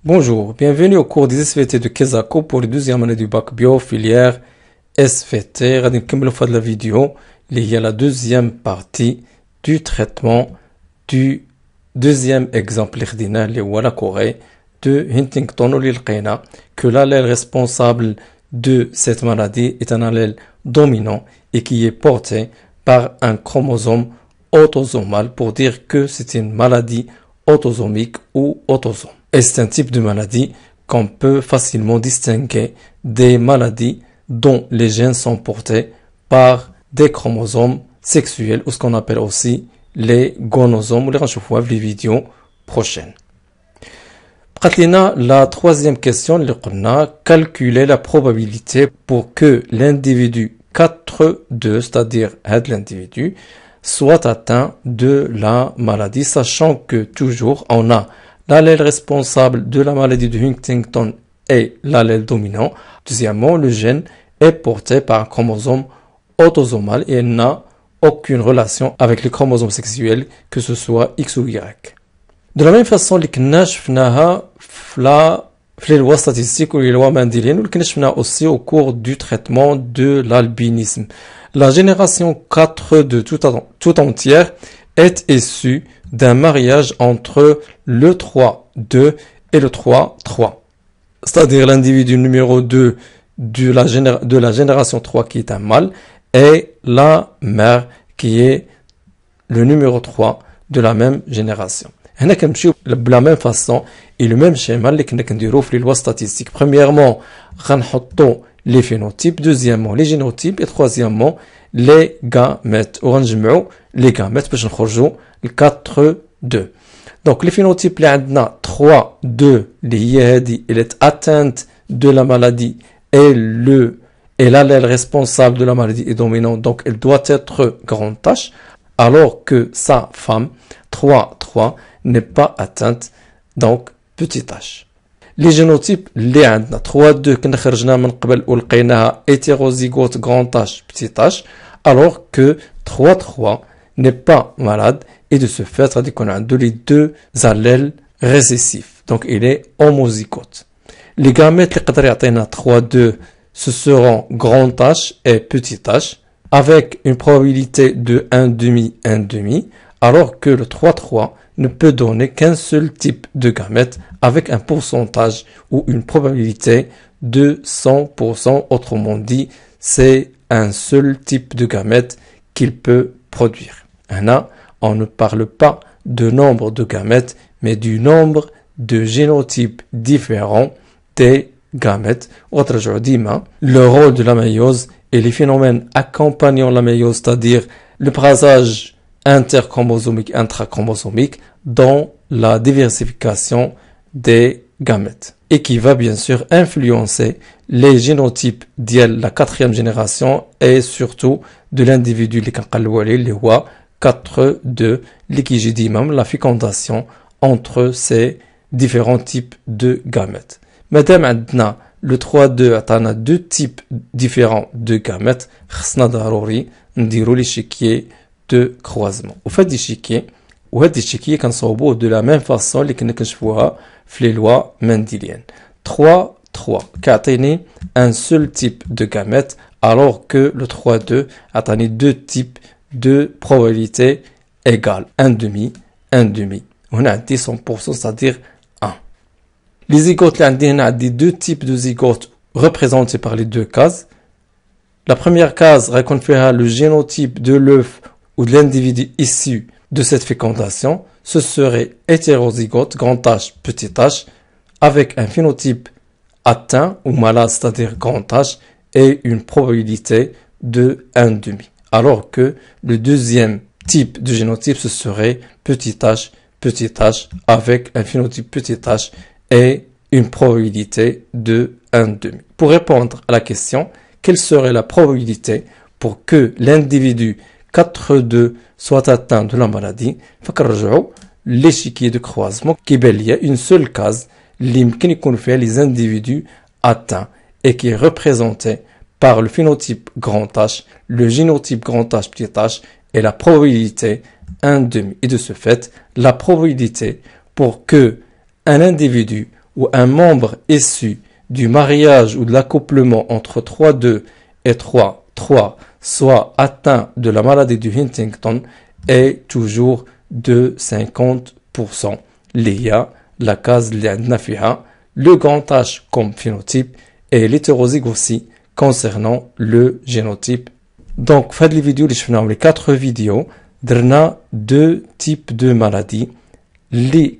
Bonjour, bienvenue au cours des SVT de Kezako pour le deuxième année du bac bio filière SVT. غادي نكملوا في هذه la vidéo اللي هي la deuxième partie du traitement du deuxième exemple اللي خديناه اللي هو la Corée de Huntington واللي لقينا que l'allèle responsable de cette maladie est un allèle dominant et qui est porté par un chromosome autosomal pour dire que c'est une maladie autosomique ou autosome. Et c'est un type de maladie qu'on peut facilement distinguer des maladies dont les gènes sont portés par des chromosomes sexuels ou ce qu'on appelle aussi les gonosomes. On va voir les vidéos prochaines. La troisième question, calculer la probabilité pour que l'individu 4-2, c'est-à-dire l'individu, soit atteint de la maladie, sachant que toujours on a l'allèle responsable de la maladie de Huntington est l'allèle dominant. Deuxièmement, le gène est porté par un chromosome autosomal et il n'a aucune relation avec les chromosomes sexuels, que ce soit X ou Y. De la même façon, les lois statistiques ou les lois mendéliennes, nous aussi au cours du traitement de l'albinisme. La génération 4 de tout entière est issue d'un mariage entre le 3-2 et le 3-3. C'est-à-dire l'individu numéro 2 de la génération 3 qui est un mâle et la mère qui est le numéro 3 de la même génération. De la même façon et le même schéma اللي كنا كنديرو في les lois statistiques. Premièrement, غنحطو les phénotypes, deuxièmement les génotypes et troisièmement les gamètes. وغنجمعو les gamètes باش نخرجو 4-2. Donc les phénotypes اللي عندنا 3-2 اللي هي هذه اللي est atteinte de la maladie et l'allèle responsable de la maladie est dominant, donc elle doit être grande H, alors que sa femme 3-3 n'est pas atteinte, donc petite h. Les génotypes اللي عندنا 3-2 كنا خرجنا من قبل ولقيناها hétérozygote grand H petit h, alors que 3-3 n'est pas malade et de ce fait غادي يكون عنده les deux allèles récessifs, donc il est homozygote. Les gamètes اللي يقدر يعطينا 3-2 ce seront grand H et petit h avec une probabilité de 1,5, alors que le 3-3 ne peut donner qu'un seul type de gamète avec un pourcentage ou une probabilité de 100%. Autrement dit, c'est un seul type de gamète qu'il peut produire. Là, on ne parle pas de nombre de gamètes, mais du nombre de génotypes différents des gamètes. Le rôle de la méiose et les phénomènes accompagnant la méiose, c'est-à-dire le brassage interchromosomique, intrachromosomique dans la diversification des gamètes et qui va bien sûr influencer les génotypes de la quatrième génération et surtout de l'individu les 4-2 qui j'ai dit même la fécondation entre ces différents types de gamètes. Madame عندنا le 3-2 عطانا deux types différents de gamètes, خصنا ضروري نديرو l'échiquier de croisement. وفهاد l'échiquier وهاد l'échiquier كنصاوبوه de la même façon اللي كنا كنشوفوها في les lois mendéliennes. 3-3 كيعطيني un seul type de gamète alors que le 3-2 عطاني deux types de probabilité égale 1,5. وهنا عندي 100%, c'est-à-dire 1. Les zygotes, il y a deux types de zygotes représentés par les deux cases. La première case raconte le génotype de l'œuf ou de l'individu issu de cette fécondation. Ce serait hétérozygote, grand H, petit h, avec un phénotype atteint ou malade, c'est-à-dire grand H, et une probabilité de 1,5. Alors que le deuxième type de génotype, ce serait petit h, avec un phénotype petit h et une probabilité de 1,5. Pour répondre à la question, quelle serait la probabilité pour que l'individu 4-2 soit atteint de la maladie? L'échiquier de croisement qui bélie une seule case, qui fait les individus atteints et qui est représenté par le phénotype grand H, le génotype grand H petit h et la probabilité 1,5. Et de ce fait, la probabilité pour que un individu où un membre issu du mariage ou de l'accouplement entre 3,2 et 3,3 soit atteint de la maladie de Huntington est toujours de 50%. L'IA, la case le grand H comme phénotype et l'hétérozygosité concernant le génotype. Donc, faites les vidéos, les 4 vidéos, درنا 2 types de maladies, les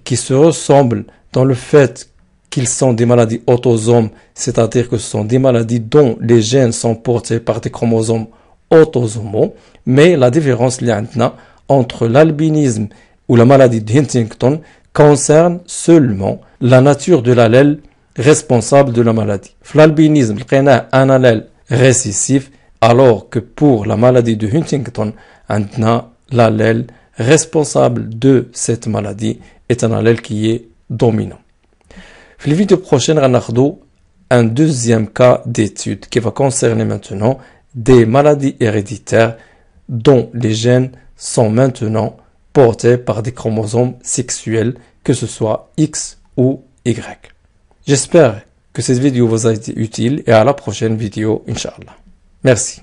qui se ressemblent dans le fait qu'ils sont des maladies autosomes, c'est-à-dire que ce sont des maladies dont les gènes sont portés par des chromosomes autosomaux, mais la différence entre l'albinisme ou la maladie de Huntington concerne seulement la nature de l'allèle responsable de la maladie. L'albinisme, un allèle récessif, alors que pour la maladie de Huntington, l'allèle responsable de cette maladie est un allèle qui est dominant. Dans la vidéo prochaine, on va un deuxième cas d'étude qui va concerner maintenant des maladies héréditaires dont les gènes sont maintenant portés par des chromosomes sexuels, que ce soit X ou Y. J'espère que cette vidéo vous a été utile et à la prochaine vidéo, Inch'Allah. Merci.